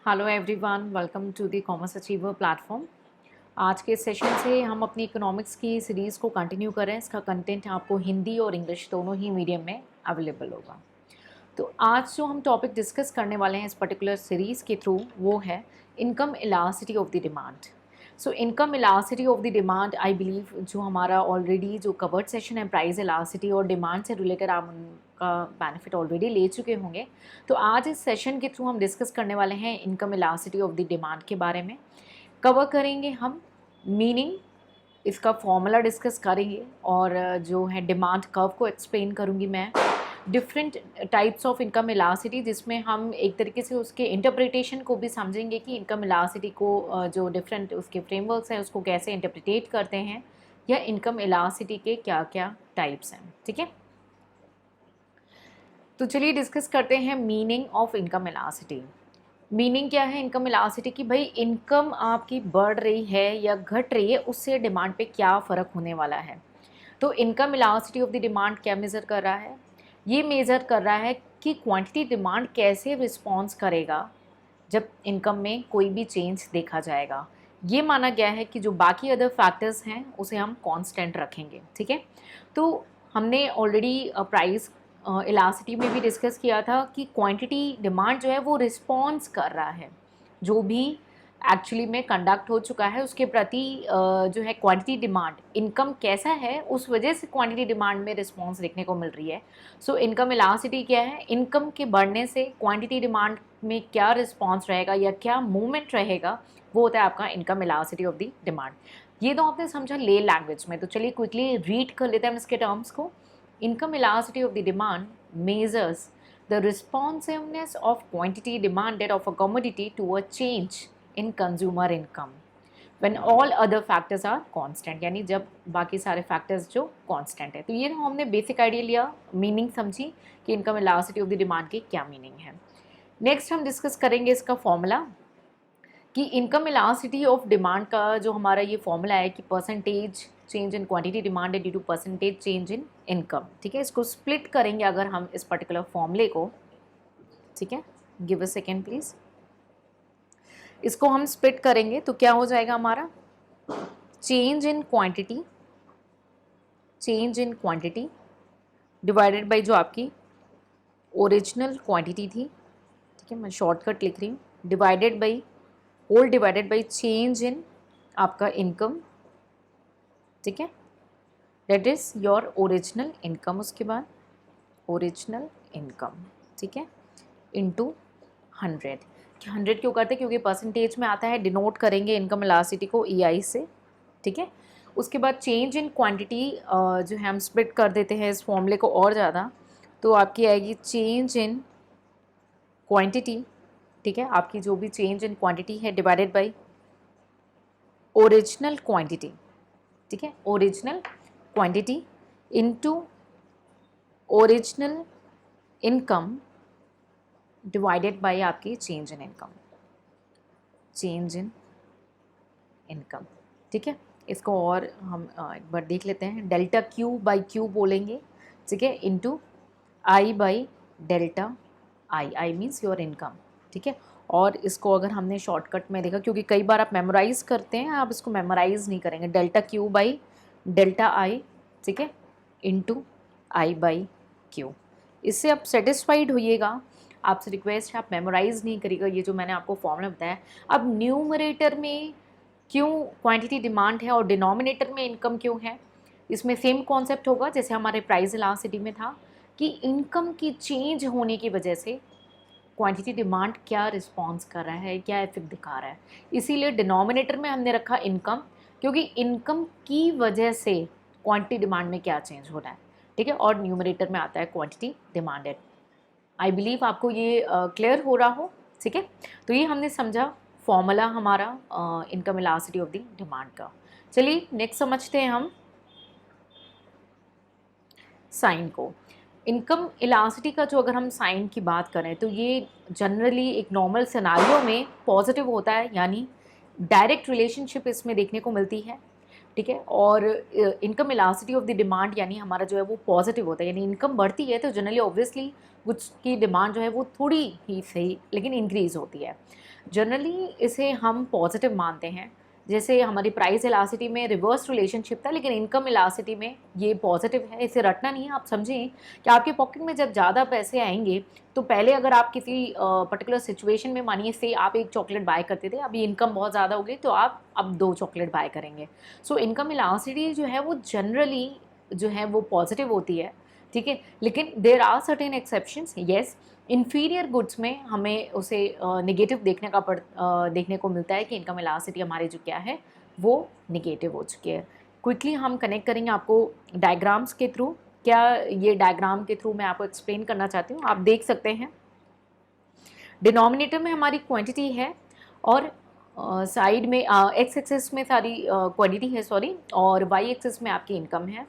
Hello everyone, welcome to the commerce achiever platform. आज के session से हम अपनी इकोनॉमिक्स की सीरीज़ को कंटिन्यू करें। इसका कंटेंट आपको हिंदी और इंग्लिश दोनों ही मीडियम में अवेलेबल होगा। तो आज जो हम टॉपिक डिस्कस करने वाले हैं इस पर्टिकुलर सीरीज़ के थ्रू वो है income elasticity of the demand. So income elasticity of the demand, I believe जो हमारा ऑलरेडी जो कवर्ड सेशन है प्राइस इलास्टिसिटी और डिमांड से रिलेटेड, आप उनका बेनिफिट ऑलरेडी ले चुके होंगे। तो आज इस सेशन के थ्रू हम डिस्कस करने वाले हैं income elasticity of the demand के बारे में। कवर करेंगे हम मीनिंग, इसका फॉर्मूला डिस्कस करेंगे और जो है डिमांड कर्व को एक्सप्लेन करूँगी मैं। Different types of income elasticity, जिसमें हम एक तरीके से उसके इंटरप्रिटेशन को भी समझेंगे कि इनकम इलास्टिसिटी को जो डिफरेंट उसके फ्रेमवर्क्स हैं उसको कैसे इंटरप्रिटेट करते हैं, या इनकम इलास्टिसिटी के क्या क्या टाइप्स हैं। ठीक है, तो चलिए डिस्कस करते हैं meaning of income elasticity. Meaning क्या है इनकम इलास्टिसिटी की? भाई इनकम आपकी बढ़ रही है या घट रही है, उससे डिमांड पे क्या फ़र्क होने वाला है। तो income elasticity of the demand क्या मेज़र कर रहा है? ये मेज़र कर रहा है कि क्वांटिटी डिमांड कैसे रिस्पॉन्स करेगा जब इनकम में कोई भी चेंज देखा जाएगा। ये माना गया है कि जो बाकी अदर फैक्टर्स हैं उसे हम कांस्टेंट रखेंगे। ठीक है, तो हमने ऑलरेडी प्राइस इलास्टिसिटी में भी डिस्कस किया था कि क्वांटिटी डिमांड जो है वो रिस्पॉन्स कर रहा है, जो भी एक्चुअली में कंडक्ट हो चुका है उसके प्रति जो है क्वांटिटी डिमांड, इनकम कैसा है उस वजह से क्वांटिटी डिमांड में रिस्पॉन्स देखने को मिल रही है। सो इनकम इलास्टिसिटी क्या है? इनकम के बढ़ने से क्वांटिटी डिमांड में क्या रिस्पॉन्स रहेगा या क्या मूवमेंट रहेगा, वो होता है आपका income elasticity of the demand. ये तो आपने समझा ले लैंग्वेज में, तो चलिए क्विकली रीड कर लेते हैं हम इसके टर्म्स को। Income elasticity of the demand measures the responsiveness of quantity demanded of a commodity to a change in consumer income when all other factors are constant, यानी जब बाकी सारे फैक्टर्स जो कांस्टेंट है। तो ये ना हमने बेसिक आइडिया लिया, मीनिंग समझी कि income elasticity of the demand की क्या मीनिंग है। नेक्स्ट हम डिस्कस करेंगे इसका फॉर्मूला कि इनकम इलास्टिसिटी ऑफ डिमांड का जो हमारा ये फॉर्मूला है कि percentage change in quantity demand due to percentage change in income. ठीक है, इसको स्प्लिट करेंगे अगर हम इस पर्टिकुलर फॉर्मूले को। ठीक है, गिव अ सेकेंड प्लीज। इसको हम स्प्लिट करेंगे तो क्या हो जाएगा हमारा? Change in quantity, change in quantity divided by जो आपकी ओरिजिनल क्वांटिटी थी। ठीक है, मैं शॉर्टकट लिख रही हूँ, divided by whole divided by change in आपका इनकम। ठीक है, that is your original income. उसके बाद ओरिजिनल इनकम, ठीक है, इंटू 100। 100 क्यों करते हैं? क्योंकि परसेंटेज में आता है, डिनोट करेंगे इनकम इलास्टिसिटी को EI से। ठीक है, उसके बाद चेंज इन क्वांटिटी जो है हम स्प्लिट कर देते हैं इस फॉर्मूले को और ज़्यादा, तो आपकी आएगी चेंज इन क्वांटिटी। ठीक है, आपकी जो भी चेंज इन क्वांटिटी है डिवाइडेड बाय ओरिजिनल क्वांटिटी। ठीक है, original quantity into original income divided by आपकी change in income, change in income. ठीक है, इसको और हम एक बार देख लेते हैं। डेल्टा Q बाई Q बोलेंगे। ठीक है, into I by delta I means your income. ठीक है, और इसको अगर हमने शॉर्टकट में देखा, क्योंकि कई बार आप मेमोराइज करते हैं, आप इसको मेमोराइज नहीं करेंगे। Delta Q by delta I, ठीक है, इंटू I बाई Q। इससे आप सेटिस्फाइड होइएगा। आपसे रिक्वेस्ट है आप मेमोराइज नहीं करिएगा ये जो मैंने आपको फॉर्मूला बताया। अब न्यूमरेटर में क्यों क्वांटिटी डिमांड है और डिनोमिनेटर में इनकम क्यों है? इसमें सेम कॉन्सेप्ट होगा जैसे हमारे प्राइस इलास्टिसिटी में था कि इनकम की चेंज होने की वजह से क्वांटिटी डिमांड क्या रिस्पॉन्स कर रहा है, क्या इफेक्ट दिखा रहा है। इसीलिए डिनोमिनेटर में हमने रखा इनकम, क्योंकि इनकम की वजह से क्वांटिटी डिमांड में क्या चेंज हो रहा है। ठीक है, और न्यूमरेटर में आता है क्वांटिटी डिमांडेड। आई बिलीव आपको ये क्लियर हो रहा हो। ठीक है, तो ये हमने समझा फॉर्मूला हमारा income elasticity of the demand का। चलिए नेक्स्ट समझते हैं हम साइन को। इनकम इलास्टिसिटी का जो अगर हम साइन की बात करें तो ये जनरली एक नॉर्मल सिनारियो में पॉजिटिव होता है, यानी डायरेक्ट रिलेशनशिप इसमें देखने को मिलती है। ठीक है। और income elasticity of the demand यानी हमारा जो है वो पॉजिटिव होता है, यानी इनकम बढ़ती है तो जनरली ऑब्वियसली गुड्स की डिमांड जो है वो थोड़ी ही सही लेकिन इंक्रीज़ होती है। जनरली इसे हम पॉजिटिव मानते हैं। जैसे हमारी प्राइस इलास्टिसिटी में रिवर्स रिलेशनशिप था, लेकिन इनकम इलास्टिसिटी में ये पॉजिटिव है। इसे रटना नहीं है, आप समझें कि आपके पॉकेट में जब ज़्यादा पैसे आएंगे तो पहले अगर आप किसी पर्टिकुलर सिचुएशन में, मानिए से आप एक चॉकलेट बाय करते थे, अभी इनकम बहुत ज़्यादा हो गई तो आप अब 2 चॉकलेट बाय करेंगे। सो इनकम इलास्टिसिटी जो है वो जनरली जो है वो पॉजिटिव होती है, ठीक है। लेकिन there are certain exceptions, yes. Inferior goods में हमें उसे नेगेटिव देखने को मिलता है कि इनकम इलास्टिसिटी हमारी जो क्या है वो नेगेटिव हो चुकी है। क्विकली हम कनेक्ट करेंगे आपको डायग्राम्स के थ्रू। क्या ये डायग्राम के थ्रू मैं आपको एक्सप्लेन करना चाहती हूँ। आप देख सकते हैं डिनोमिनेटर में हमारी क्वांटिटी है और साइड में एक्स एक्सिस में सारी क्वांटिटी है, सॉरी, और वाई एक्सिस में आपकी इनकम है।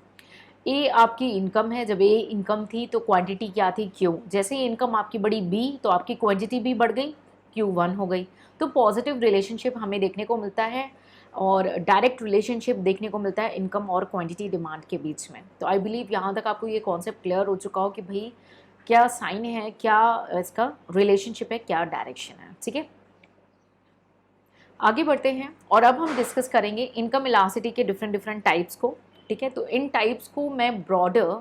ए आपकी इनकम है, जब ए इनकम थी तो क्वांटिटी क्या थी, क्यू। जैसे ही इनकम आपकी बढ़ी बी तो आपकी क्वांटिटी भी बढ़ गई, क्यू 1 हो गई। तो पॉजिटिव रिलेशनशिप हमें देखने को मिलता है और डायरेक्ट रिलेशनशिप देखने को मिलता है इनकम और क्वांटिटी डिमांड के बीच में। तो आई बिलीव यहाँ तक आपको ये कॉन्सेप्ट क्लियर हो चुका हो कि भाई क्या साइन है, क्या इसका रिलेशनशिप है, क्या डायरेक्शन है, ठीक है। आगे बढ़ते हैं और अब हम डिस्कस करेंगे इनकम इलास्टिसिटी के डिफरेंट टाइप्स को, ठीक है। तो इन टाइप्स को मैं ब्रॉडर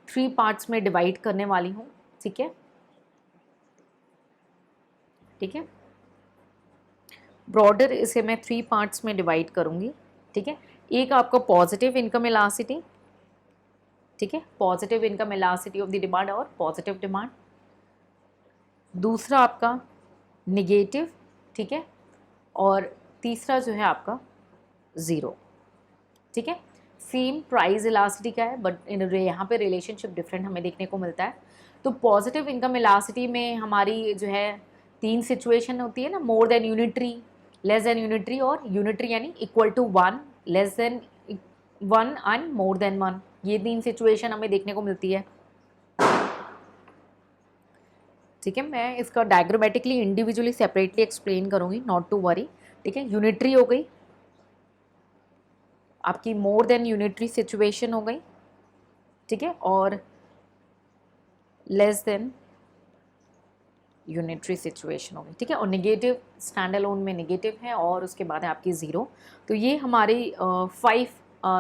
3 पार्ट्स में डिवाइड करने वाली हूँ, ठीक है, ठीक है। ब्रॉडर इसे मैं 3 पार्ट्स में डिवाइड करूँगी, ठीक है। एक आपका पॉजिटिव इनकम इलास्टिसिटी, ठीक है, positive income elasticity of the demand और पॉजिटिव डिमांड। दूसरा आपका निगेटिव, ठीक है, और तीसरा जो है आपका ज़ीरो, ठीक है। सेम प्राइस इलास्टिसिटी का है बट यहाँ पे रिलेशनशिप डिफरेंट हमें देखने को मिलता है। तो पॉजिटिव इनकम इलास्टिसिटी में हमारी जो है 3 सिचुएशन होती है ना, more than unitary, less than unitary और यूनिटरी यानी equal to 1, less than 1 and more than 1। ये 3 सिचुएशन हमें देखने को मिलती है, ठीक है। मैं इसका डायग्रामेटिकली इंडिविजुअली सेपरेटली एक्सप्लेन करूँगी, नॉट टू वरी, ठीक है। यूनिटरी हो गई आपकी, मोर देन यूनिटरी सिचुएशन हो गई, ठीक है, और लेस देन यूनिटरी सिचुएशन हो गई, ठीक है। और नेगेटिव स्टैंड अलोन में नेगेटिव है और उसके बाद है आपकी ज़ीरो। तो ये हमारी 5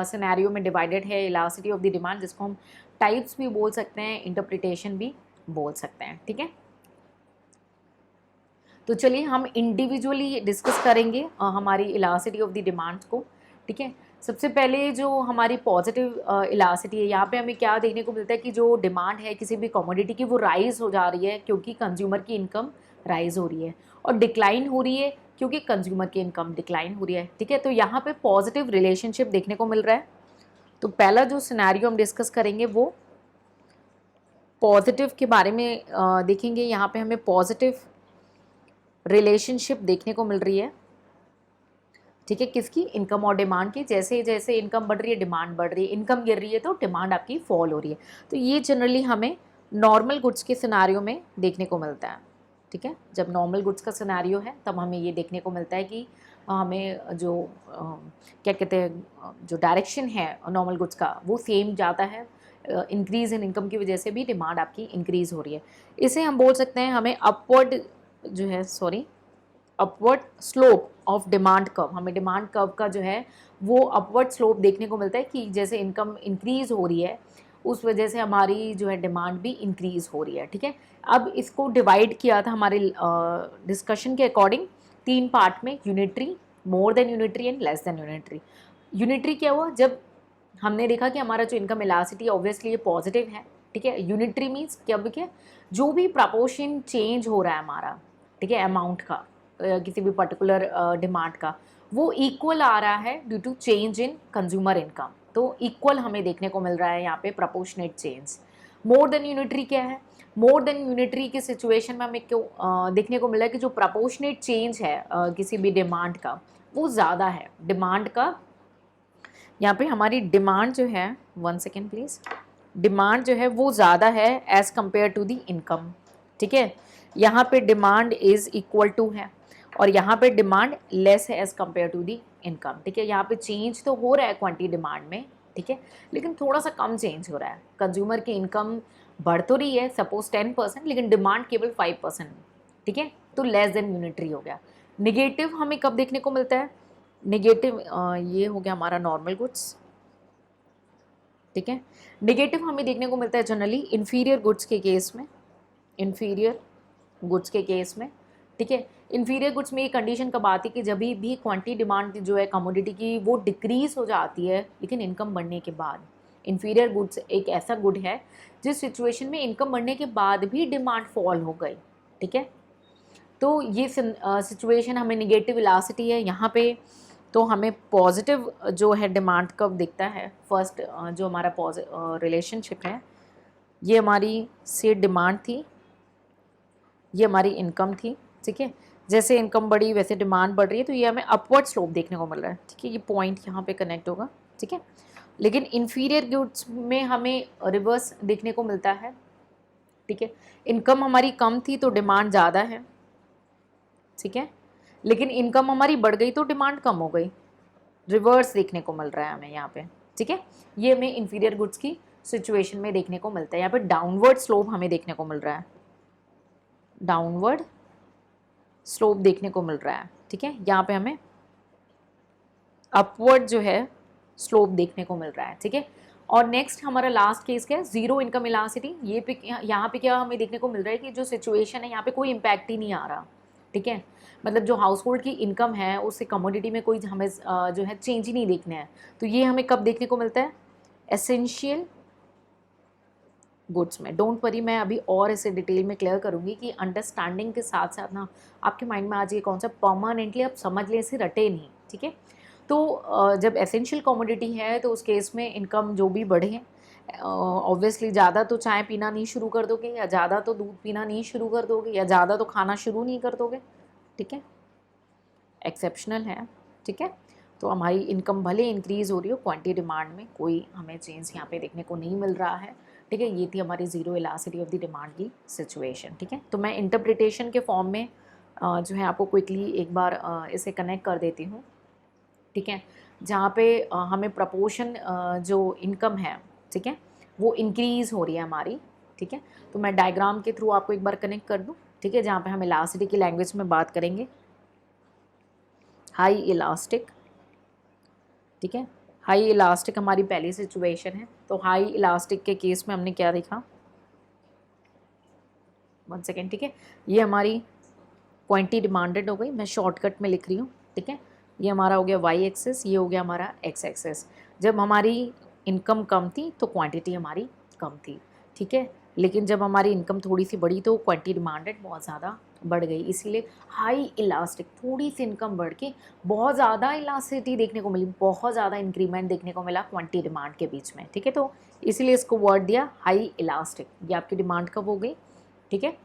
सिनेरियो में डिवाइडेड है इलास्टिसिटी ऑफ द डिमांड, जिसको हम टाइप्स भी बोल सकते हैं, इंटरप्रिटेशन भी बोल सकते हैं, ठीक है। तो चलिए हम इंडिविजुअली डिस्कस करेंगे हमारी इलास्टिसिटी ऑफ द डिमांड्स को, ठीक है। सबसे पहले जो हमारी पॉजिटिव इलास्टिसिटी है, यहाँ पे हमें क्या देखने को मिलता है कि जो डिमांड है किसी भी कमोडिटी की वो राइज़ हो जा रही है क्योंकि कंज्यूमर की इनकम राइज़ हो रही है, और डिक्लाइन हो रही है क्योंकि कंज्यूमर की इनकम डिक्लाइन हो रही है, ठीक है। तो यहाँ पे पॉजिटिव रिलेशनशिप देखने को मिल रहा है। तो पहला जो सिनेरियो हम डिस्कस करेंगे वो पॉजिटिव के बारे में देखेंगे। यहाँ पे हमें पॉजिटिव रिलेशनशिप देखने को मिल रही है, ठीक है, किसकी, इनकम और डिमांड की। जैसे जैसे इनकम बढ़ रही है डिमांड बढ़ रही है, इनकम गिर रही है तो डिमांड आपकी फॉल हो रही है। तो ये जनरली हमें नॉर्मल गुड्स के सिनेरियो में देखने को मिलता है, ठीक है। जब नॉर्मल गुड्स का सिनेरियो है तब हमें ये देखने को मिलता है कि हमें जो क्या कहते हैं जो डायरेक्शन है नॉर्मल गुड्स का वो सेम जाता है, इंक्रीज़ इन इनकम की वजह से भी डिमांड आपकी इंक्रीज़ हो रही है। इसे हम बोल सकते हैं हमें अपवर्ड जो है, sorry, upward slope of demand curve. हमें डिमांड कर्व का जो है वो अपवर्ड स्लोप देखने को मिलता है कि जैसे इनकम इंक्रीज़ हो रही है उस वजह से हमारी जो है डिमांड भी इंक्रीज़ हो रही है, ठीक है। अब इसको डिवाइड किया था हमारे डिस्कशन के अकॉर्डिंग 3 पार्ट में, unitary, more than unitary and less than unitary. Unitary क्या हुआ, जब हमने देखा कि हमारा जो इनकम इलास्टिसिटी ऑब्वियसली ये पॉजिटिव है, ठीक है। यूनिटरी मीन्स क्या, जो भी प्रपोर्शन चेंज हो रहा है हमारा, ठीक है, अमाउंट का किसी भी पर्टिकुलर डिमांड का, वो इक्वल आ रहा है due to change in consumer income. तो इक्वल हमें देखने को मिल रहा है यहाँ पे proportionate change. More than unitary क्या है, मोर देन यूनिटरी की सिचुएशन में हमें क्यों देखने को मिला है कि जो प्रपोर्शनेट चेंज है किसी भी डिमांड का वो ज़्यादा है। डिमांड का यहाँ पे हमारी डिमांड जो है, 1 सेकेंड प्लीज़, डिमांड जो है वो ज़्यादा है as compare to the income, ठीक है। यहाँ पे डिमांड इज़ इक्वल टू है और यहाँ पे डिमांड लेस है as compare to the income, ठीक है। यहाँ पे चेंज तो हो रहा है क्वांटिटी डिमांड में, ठीक है, लेकिन थोड़ा सा कम चेंज हो रहा है। कंज्यूमर की इनकम बढ़ तो रही है सपोज 10%, लेकिन डिमांड केवल 5%, ठीक है, तो लेस देन यूनिटरी हो गया। निगेटिव हमें कब देखने को मिलता है? निगेटिव ये हो गया हमारा नॉर्मल गुड्स, ठीक है। निगेटिव हमें देखने को मिलता है जनरली इन्फीरियर गुड्स के केस में, इन्फीरियर गुड्स के केस में, ठीक है। इन्फीरियर गुड्स में ये कंडीशन कब आती है कि जब भी क्वांटिटी डिमांड जो है कमोडिटी की वो डिक्रीज हो जाती है लेकिन इनकम बढ़ने के बाद। इन्फीरियर गुड्स एक ऐसा गुड है जिस सिचुएशन में इनकम बढ़ने के बाद भी डिमांड फॉल हो गई, ठीक है। तो ये सिचुएशन हमें निगेटिव इलास्टिसिटी है यहाँ पे। तो हमें पॉजिटिव जो है डिमांड कब दिखता है? फर्स्ट जो हमारा रिलेशनशिप है, ये हमारी से डिमांड थी, ये हमारी इनकम थी, ठीक है। जैसे इनकम बढ़ी वैसे डिमांड बढ़ रही है, तो ये हमें अपवर्ड स्लोप देखने को मिल रहा है, ठीक है। ये पॉइंट यहाँ पे कनेक्ट होगा, ठीक है। लेकिन इन्फीरियर गुड्स में हमें रिवर्स देखने को मिलता है, ठीक है। इनकम हमारी कम थी तो डिमांड ज़्यादा है, ठीक है, लेकिन इनकम हमारी बढ़ गई तो डिमांड कम हो गई। रिवर्स देखने को मिल रहा है हमें यहाँ पे, ठीक है। ये हमें इन्फीरियर गुड्स की सिचुएशन में देखने को मिलता है। यहाँ पे डाउनवर्ड स्लोप हमें देखने को मिल रहा है, डाउनवर्ड स्लोप देखने को मिल रहा है, ठीक है। यहाँ पे हमें अपवर्ड जो है स्लोप देखने को मिल रहा है, ठीक है। और नेक्स्ट हमारा लास्ट केस क्या है? Zero income elasticity. ये पे यहाँ पे क्या हमें देखने को मिल रहा है कि जो सिचुएशन है यहाँ पे कोई इम्पैक्ट ही नहीं आ रहा, ठीक है। मतलब जो हाउस होल्ड की इनकम है उससे कमोडिटी में कोई हमें जो है चेंज ही नहीं देखना है। तो ये हमें कब देखने को मिलता है? एसेंशियल गुड्स में। डोंट वरी, मैं अभी और इसे डिटेल में क्लियर करूँगी कि अंडरस्टैंडिंग के साथ साथ ना आपके माइंड में आज ये कौन सा परमानेंटली आप समझ लें, इसे रटे नहीं, ठीक है। तो जब एसेंशियल कमोडिटी है तो उस केस में इनकम जो भी बढ़े, ऑब्वियसली ज़्यादा तो चाय पीना नहीं शुरू कर दोगे, या ज़्यादा तो दूध पीना नहीं शुरू कर दोगे, या ज़्यादा तो खाना शुरू नहीं कर दोगे, ठीक है। एक्सेप्शनल है, ठीक है। तो हमारी इनकम भले इंक्रीज़ हो रही हो, क्वांटिटी डिमांड में कोई हमें चेंज यहाँ पे देखने को नहीं मिल रहा है, ठीक है। ये थी हमारी zero elasticity of the demand की सिचुएशन, ठीक है। तो मैं इंटरप्रिटेशन के फॉर्म में जो है आपको क्विकली एक बार इसे कनेक्ट कर देती हूँ, ठीक है। जहाँ पे हमें प्रपोर्शन जो इनकम है, ठीक है, वो इंक्रीज़ हो रही है हमारी, ठीक है। तो मैं डायग्राम के थ्रू आपको एक बार कनेक्ट कर दूँ, ठीक है, जहाँ पे हम इलास्टिसिटी की लैंग्वेज में बात करेंगे। हाई इलास्टिक, ठीक है, हाई इलास्टिक हमारी पहली सिचुएशन है। तो हाई इलास्टिक के केस में हमने क्या देखा? 1 सेकेंड, ठीक है। ये हमारी क्वांटिटी डिमांडेड हो गई, मैं शॉर्टकट में लिख रही हूँ, ठीक है। ये हमारा हो गया वाई एक्सेस, ये हो गया हमारा एक्स एक्सेस। जब हमारी इनकम कम थी तो क्वांटिटी हमारी कम थी, ठीक है। लेकिन जब हमारी इनकम थोड़ी सी बढ़ी तो क्वांटिटी डिमांडेड बहुत ज़्यादा बढ़ गई, इसीलिए हाई इलास्टिक। थोड़ी सी इनकम बढ़ के बहुत ज़्यादा इलास्टिसिटी देखने को मिली, बहुत ज़्यादा इंक्रीमेंट देखने को मिला क्वांटिटी डिमांड के बीच में, ठीक है। तो इसीलिए इसको वर्ड दिया हाई इलास्टिक। ये आपकी डिमांड कब हो गई, ठीक है।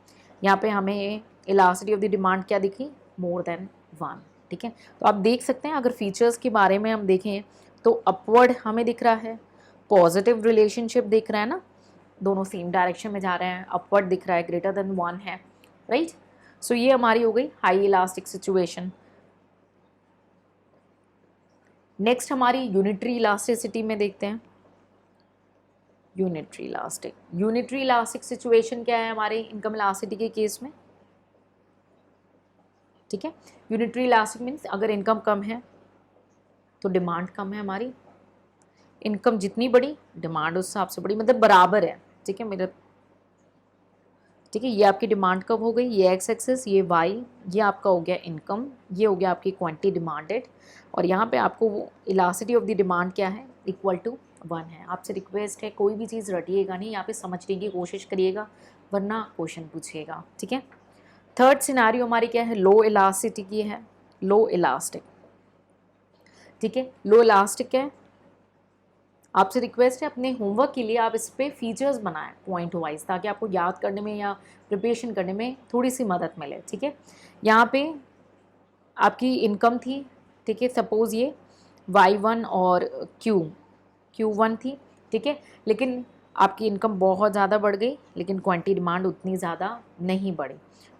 यहाँ पे हमें इलास्टिसिटी ऑफ द डिमांड क्या दिखी? मोर देन 1, ठीक है। तो आप देख सकते हैं, अगर फीचर्स के बारे में हम देखें तो अपवर्ड हमें दिख रहा है, पॉजिटिव रिलेशनशिप दिख रहा है ना, दोनों सेम डायरेक्शन में जा रहे हैं, अपवर्ड दिख रहा है, ग्रेटर देन 1 है, राइट। सो ये हमारी हो गई हाई इलास्टिक सिचुएशन। नेक्स्ट हमारी यूनिटरी इलास्टिसिटी में देखते हैं। यूनिटरी इलास्टिक सिचुएशन क्या है हमारे इनकम इलास्टिसिटी के केस में, ठीक है। यूनिटरी इलास्टिक मीन्स अगर इनकम कम है तो डिमांड कम है हमारी, इनकम जितनी बड़ी डिमांड उस हिसाब से बड़ी, मतलब बराबर है, ठीक है मेरा, ठीक है। ये आपकी डिमांड कब हो गई? ये एक्स एक्सेस, ये वाई, ये आपका हो गया इनकम, ये हो गया आपकी क्वांटिटी डिमांडेड, और यहाँ पे आपको वो इलास्टिसिटी ऑफ द डिमांड क्या है? इक्वल टू 1 है। आपसे रिक्वेस्ट है कोई भी चीज़ रटिएगा नहीं, यहाँ पे समझने की कोशिश करिएगा वरना क्वेश्चन पूछिएगा, ठीक है। थर्ड सिनारियो हमारी क्या है? लो इलास्टिसिटी की है, लो इलास्टिक, ठीक है। लो इलास्टिक क्या है? आपसे रिक्वेस्ट है अपने होमवर्क के लिए आप इस पर फीचर्स बनाएं पॉइंट वाइज, ताकि आपको याद करने में या प्रिपरेशन करने में थोड़ी सी मदद मिले, ठीक है। यहाँ पे आपकी इनकम थी, ठीक है, सपोज़ ये y1 और Q1 थी, ठीक है, लेकिन आपकी इनकम बहुत ज़्यादा बढ़ गई लेकिन क्वांटिटी डिमांड उतनी ज़्यादा नहीं बढ़ी।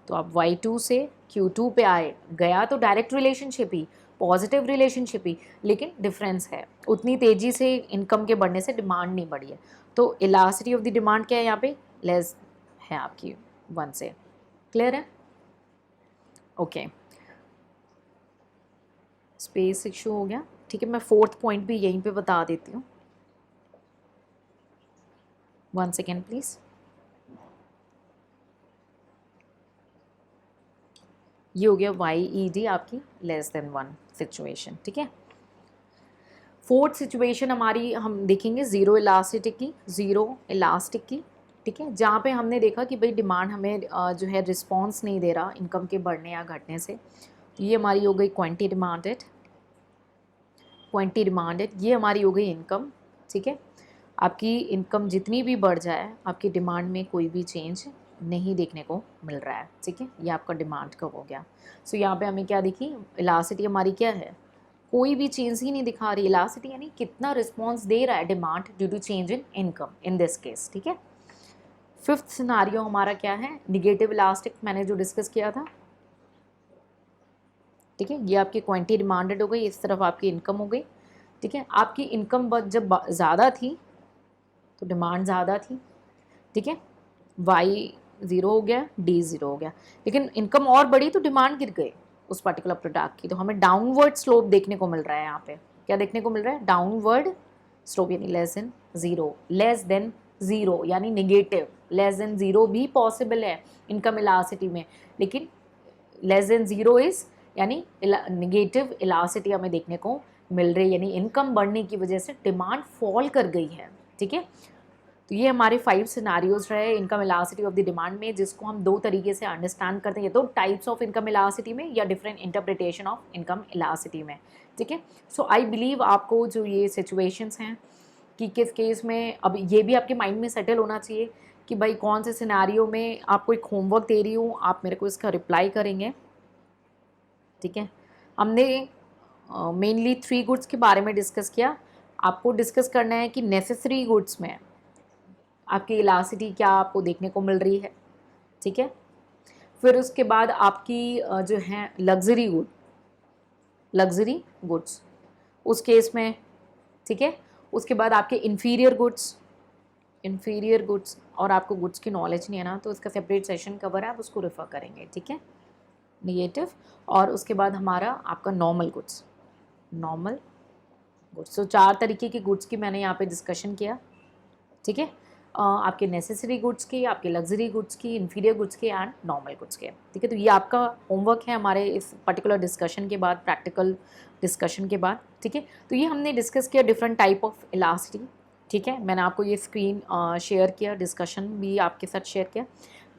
तो आप y2 से Q2 पे आए, गया तो डायरेक्ट रिलेशनशिप ही, पॉजिटिव रिलेशनशिप ही, लेकिन डिफरेंस है, उतनी तेज़ी से इनकम के बढ़ने से डिमांड नहीं बढ़ी है। तो इलास्टिसिटी ऑफ द डिमांड क्या है यहाँ पे, लेस है आपकी 1 से। क्लियर है? ओके, स्पेस इशू हो गया, ठीक है। मैं 4th पॉइंट भी यहीं पे बता देती हूँ, 1 सेकेंड प्लीज़। ये हो गया YED आपकी लेस देन 1 सिचुएशन, ठीक है। 4th सिचुएशन हमारी हम देखेंगे ज़ीरो इलास्टिक की, ठीक है, जहाँ पे हमने देखा कि भाई डिमांड हमें जो है रिस्पॉन्स नहीं दे रहा इनकम के बढ़ने या घटने से। तो ये हमारी हो गई क्वांटिटी डिमांडेड, ये हमारी हो गई इनकम, ठीक है। आपकी इनकम जितनी भी बढ़ जाए आपकी डिमांड में कोई भी चेंज नहीं देखने को मिल रहा है, ठीक है। ये आपका डिमांड कब हो गया। सो यहाँ पे हमें क्या दिखी, इलास्टिसिटी हमारी क्या है, कोई भी चेंज ही नहीं दिखा रही। इलास्टिसिटी यानी कितना रिस्पॉन्स दे रहा है demand due to change in income in this case, ठीक है। 5th सिनारियो हमारा क्या है, निगेटिव इलास्टिक, मैंने जो डिस्कस किया था, ठीक है। ये आपकी क्वांटिटी डिमांडेड हो गई, इस तरफ आपकी इनकम हो गई, ठीक है। आपकी इनकम जब ज़्यादा थी तो डिमांड ज़्यादा थी, ठीक है। Y 0 हो गया, D 0 हो गया, लेकिन इनकम और बढ़ी तो डिमांड गिर गई उस पर्टिकुलर प्रोडक्ट की। तो हमें डाउनवर्ड स्लोप देखने को मिल रहा है यहाँ पे। क्या देखने को मिल रहा है, डाउनवर्ड स्लोप, यानी लेस देन ज़ीरो यानी निगेटिव। लेस देन ज़ीरो भी पॉसिबल है इनकम इलास्टिसिटी में, लेकिन लेस देन ज़ीरो इज़ यानी निगेटिव इलास्टिसिटी हमें देखने को मिल रही है, यानी इनकम बढ़ने की वजह से डिमांड फॉल कर गई है, ठीक है। तो ये हमारे 5 सिनारियोज रहे income elasticity of the demand में, जिसको हम 2 तरीके से अंडरस्टैंड करते हैं, तो टाइप्स ऑफ इनकम इलास्टिसिटी में या different interpretation of income elasticity में, ठीक है। सो आई बिलीव आपको जो ये सिचुएशंस हैं कि किस केस में, अब ये भी आपके माइंड में सेटल होना चाहिए कि भाई कौन से सिनारियो में आपको एक होमवर्क दे रही हूँ, आप मेरे को इसका रिप्लाई करेंगे, ठीक है। हमने मेनली 3 गुड्स के बारे में डिस्कस किया। आपको डिस्कस करना है कि नेसेसरी गुड्स में आपकी इलास्टिसिटी क्या आपको देखने को मिल रही है, ठीक है। फिर उसके बाद आपकी जो है लग्जरी गुड्स उस केस में, ठीक है। उसके बाद आपके इन्फीरियर गुड्स, और आपको गुड्स की नॉलेज नहीं है ना, तो इसका सेपरेट सेशन कवर है, आप उसको रेफर करेंगे, ठीक है। निगेटिव, और उसके बाद हमारा आपका नॉर्मल गुड्स। तो 4 तरीके के गुड्स की मैंने यहाँ पे डिस्कशन किया, ठीक है। आपके नेसेसरी गुड्स की, आपके लग्जरी गुड्स की, इन्फीरियर गुड्स के एंड नॉर्मल गुड्स के, ठीक है। तो ये आपका होमवर्क है हमारे इस पर्टिकुलर डिस्कशन के बाद, प्रैक्टिकल डिस्कशन के बाद, ठीक है। तो ये हमने डिस्कस किया डिफरेंट टाइप ऑफ इलास्टिसिटी, ठीक है। मैंने आपको ये स्क्रीन शेयर किया, डिस्कशन भी आपके साथ शेयर किया।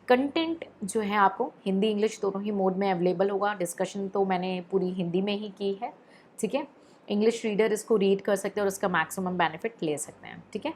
कंटेंट जो है आपको हिंदी इंग्लिश दोनों ही मोड में अवेलेबल होगा। डिस्कशन तो मैंने पूरी हिंदी में ही की है, ठीक है। इंग्लिश रीडर इसको रीड कर सकते हैं और उसका मैक्सिमम बेनिफिट ले सकते हैं, ठीक है।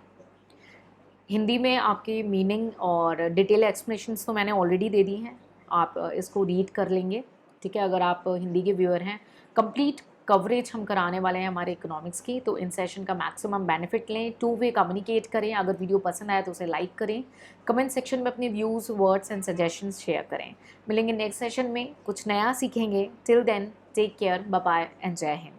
हिंदी में आपकी मीनिंग और डिटेल एक्सप्लेनेशंस तो मैंने ऑलरेडी दे दी हैं, आप इसको रीड कर लेंगे, ठीक है। अगर आप हिंदी के व्यूअर हैं, कंप्लीट कवरेज हम कराने वाले हैं हमारे इकोनॉमिक्स की, तो इन सेशन का मैक्सिमम बेनिफिट लें, 2 वे कम्युनिकेट करें। अगर वीडियो पसंद आए तो उसे लाइक करें, कमेंट सेक्शन में अपने views, words and suggestions share करें। मिलेंगे नेक्स्ट सेशन में, कुछ नया सीखेंगे। Till then take care, bye bye and जय हिंद।